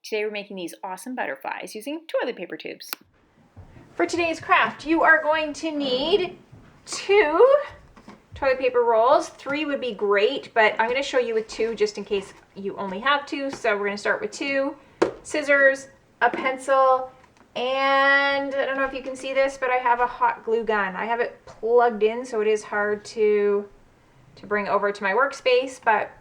Today we're making these awesome butterflies using toilet paper tubes. For today's craft, you are going to need 2 toilet paper rolls. 3 would be great, but I'm going to show you with 2 just in case you only have 2. So we're going to start with 2 scissors, a pencil, and I don't know if you can see this, but I have a hot glue gun. I have it plugged in, so it is hard to bring over to my workspace, but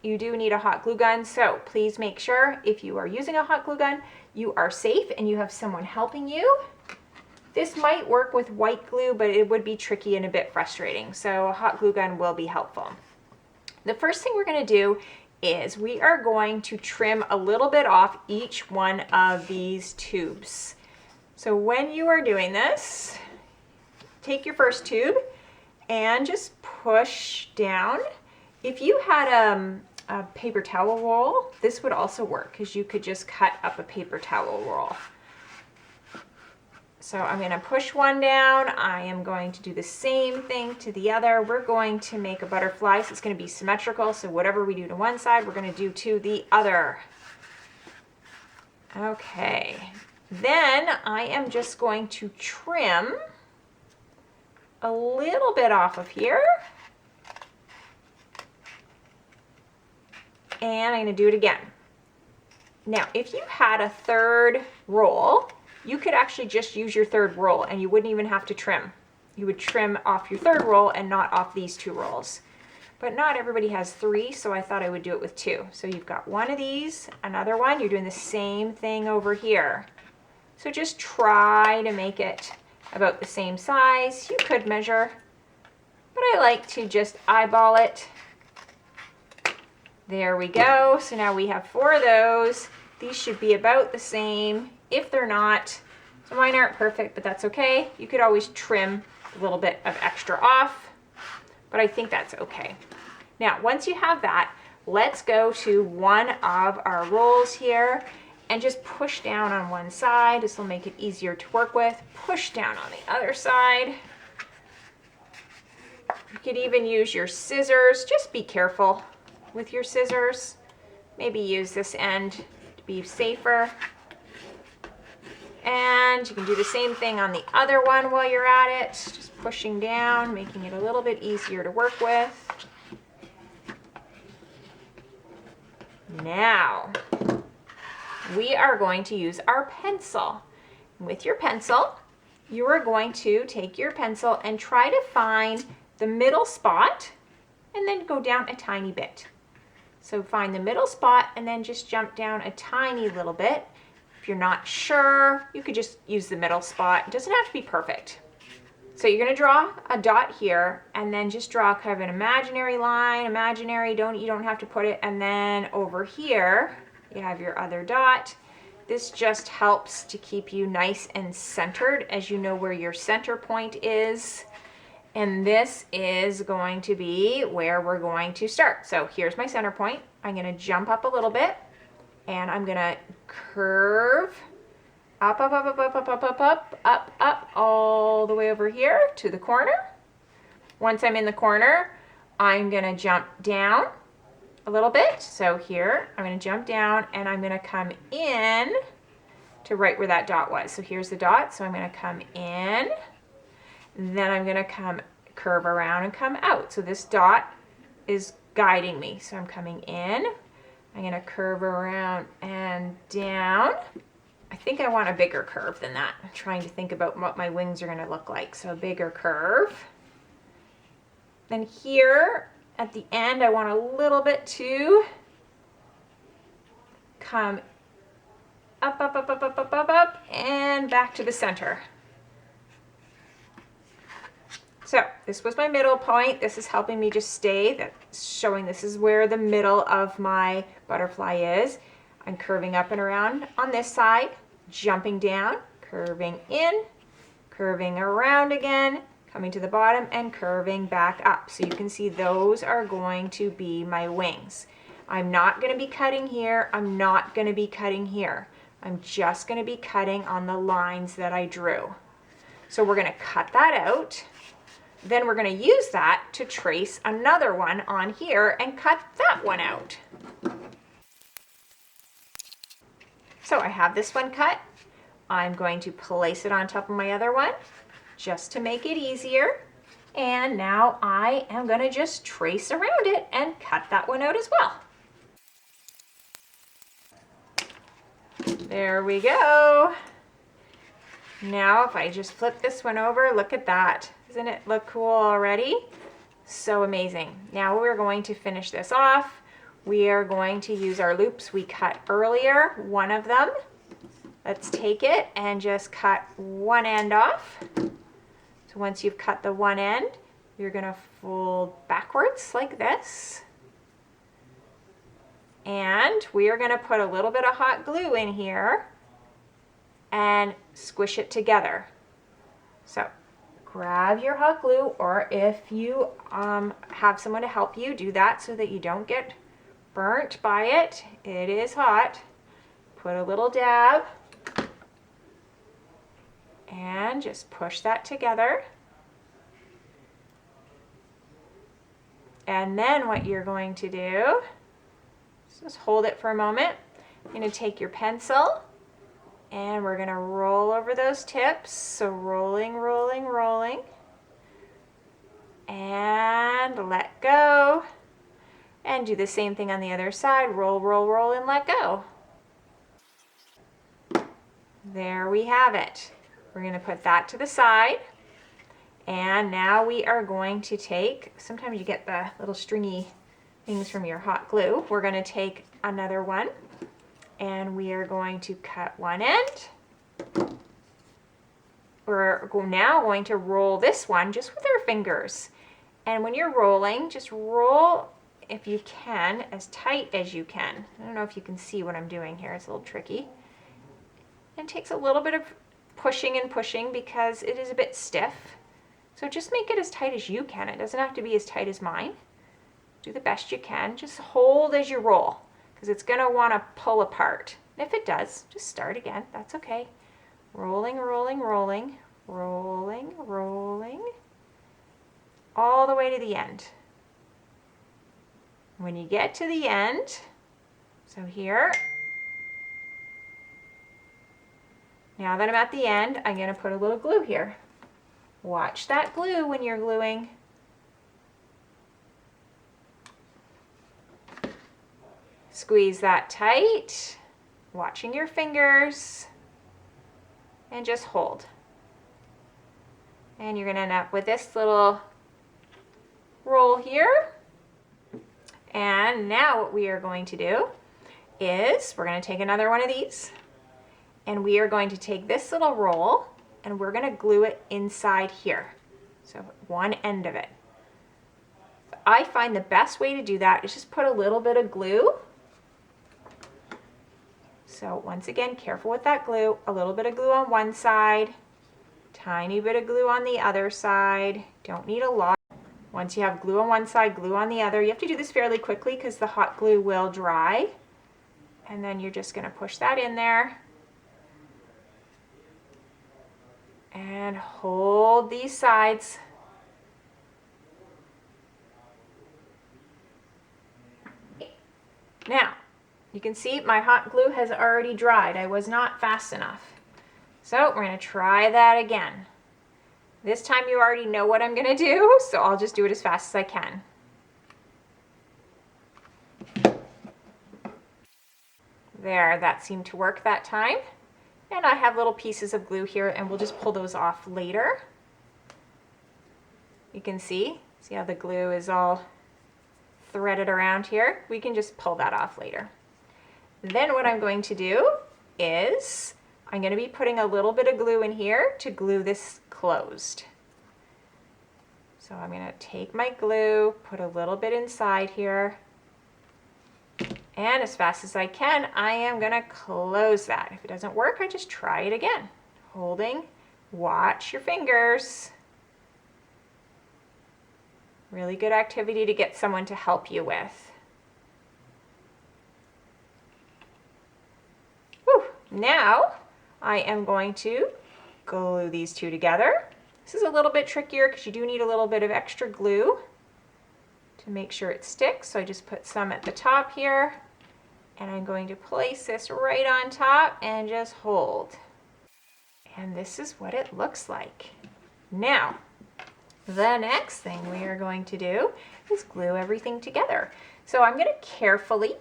you do need a hot glue gun. So please make sure if you are using a hot glue gun, you are safe and you have someone helping you. This might work with white glue, but it would be tricky and a bit frustrating. So a hot glue gun will be helpful. The first thing we're going to do is we are going to trim a little bit off each one of these tubes. So when you are doing this, take your first tube and just push down. If you had a paper towel roll, this would also work because you could just cut up a paper towel roll. So I'm going to push one down. I am going to do the same thing to the other. We're going to make a butterfly, so it's going to be symmetrical. So whatever we do to one side, we're going to do to the other. Okay. Then I am just going to trim a little bit off of here. And I'm going to do it again. Now, if you had a third roll, you could actually just use your third roll and you wouldn't even have to trim. You would trim off your third roll and not off these 2 rolls. But not everybody has 3, so I thought I would do it with 2. So you've got one of these, another one. You're doing the same thing over here. So just try to make it about the same size. You could measure, but I like to just eyeball it. There we go. So now we have 4 of those. These should be about the same. If they're not, so mine aren't perfect, but that's okay. You could always trim a little bit of extra off, but I think that's okay. Now, once you have that, let's go to one of our rolls here and just push down on one side. This will make it easier to work with. Push down on the other side. You could even use your scissors. Just be careful with your scissors. Maybe use this end to be safer. And you can do the same thing on the other one while you're at it. Just pushing down, making it a little bit easier to work with. Now, we are going to use our pencil. With your pencil, you are going to take your pencil and try to find the middle spot and then go down a tiny bit. So find the middle spot and then just jump down a tiny little bit. If you're not sure, you could just use the middle spot. It doesn't have to be perfect. So you're going to draw a dot here and then just draw kind of an imaginary line. Imaginary, you don't have to put it. And then over here, you have your other dot. This just helps to keep you nice and centered as you know where your center point is. And this is going to be where we're going to start. So here's my center point. I'm going to jump up a little bit and I'm going to curve up, up, up, up, up, up, up, up, up, up, up, all the way over here to the corner. Once I'm in the corner, I'm going to jump down a little bit. So here, I'm going to jump down and I'm going to come in to right where that dot was. So here's the dot. So I'm going to come in. Then I'm going to curve around and come out. So this dot is guiding me. So I'm coming in. I'm going to curve around and down. I think I want a bigger curve than that. I'm trying to think about what my wings are going to look like. So a bigger curve. Then here at the end, I want a little bit to come up, up, up, up, up, up, up, up, and back to the center. So this was my middle point. This is helping me just stay. That's showing this is where the middle of my butterfly is. I'm curving up and around on this side, jumping down, curving in, curving around again, coming to the bottom and curving back up. So you can see those are going to be my wings. I'm not going to be cutting here. I'm not going to be cutting here. I'm just going to be cutting on the lines that I drew. So we're going to cut that out. Then we're going to use that to trace another one on here and cut that one out. So I have this one cut. I'm going to place it on top of my other one just to make it easier. And now I am going to just trace around it and cut that one out as well. There we go. Now if I just flip this one over, look at that. Doesn't it look cool already? So amazing. Now we're going to finish this off. We are going to use our loops we cut earlier, one of them. Let's take it and just cut one end off. So once you've cut the one end, you're going to fold backwards like this. And we are going to put a little bit of hot glue in here and squish it together. So grab your hot glue, or if you have someone to help you, do that so that you don't get burnt by it. It is hot. Put a little dab and just push that together. And then what you're going to do is just hold it for a moment. You're going to take your pencil and we're going to roll over those tips. So rolling, rolling, rolling. And let go. And do the same thing on the other side. Roll, roll, roll, and let go. There we have it. We're going to put that to the side. And now we are going to take, sometimes you get the little stringy things from your hot glue. We're going to take another one and we are going to cut one end. We're now going to roll this one just with our fingers. And when you're rolling, just roll, if you can, as tight as you can. I don't know if you can see what I'm doing here. It's a little tricky. It takes a little bit of pushing and pushing because it is a bit stiff. So just make it as tight as you can. It doesn't have to be as tight as mine. Do the best you can. Just hold as you roll because it's going to want to pull apart. And if it does, just start again. That's okay. Rolling, rolling, rolling, rolling, rolling, all the way to the end. When you get to the end, so here, now that I'm at the end, I'm going to put a little glue here. Watch that glue when you're gluing. Squeeze that tight, watching your fingers, and just hold. And you're going to end up with this little roll here. And now what we are going to do is we're going to take another one of these, and we are going to take this little roll and we're going to glue it inside here. So one end of it. I find the best way to do that is just put a little bit of glue. So once again, careful with that glue. A little bit of glue on one side, tiny bit of glue on the other side. Don't need a lot. Once you have glue on one side, glue on the other. You have to do this fairly quickly because the hot glue will dry. And then you're just going to push that in there. And hold these sides. Now, you can see my hot glue has already dried. I was not fast enough. So we're going to try that again. This time you already know what I'm going to do, so I'll just do it as fast as I can. There, that seemed to work that time. And I have little pieces of glue here, and we'll just pull those off later. You can see how the glue is all threaded around here. We can just pull that off later. Then what I'm going to do is I'm going to be putting a little bit of glue in here to glue this closed. So I'm going to take my glue, put a little bit inside here, and as fast as I can, I am going to close that. If it doesn't work, I just try it again. Holding, watch your fingers. Really good activity to get someone to help you with. Whew. Now I am going to glue these two together. This is a little bit trickier because you do need a little bit of extra glue to make sure it sticks. So I just put some at the top here And I'm going to place this right on top and just hold. And this is what it looks like. Now, the next thing we are going to do is glue everything together. So I'm going to carefully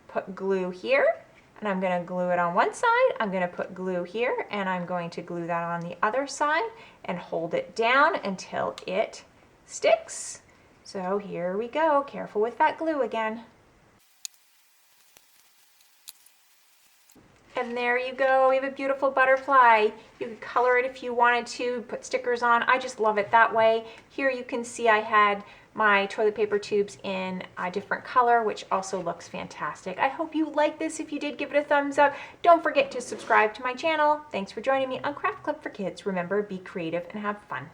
put glue here, and I'm going to glue it on one side. I'm going to put glue here, and I'm going to glue that on the other side and hold it down until it sticks. So here we go. Careful with that glue again. And there you go, we have a beautiful butterfly. You could color it if you wanted to, put stickers on. I just love it that way. Here you can see I had my toilet paper tubes in a different color, which also looks fantastic. I hope you like this. If you did, give it a thumbs up. Don't forget to subscribe to my channel. Thanks for joining me on Craft Club for Kids. Remember, be creative and have fun.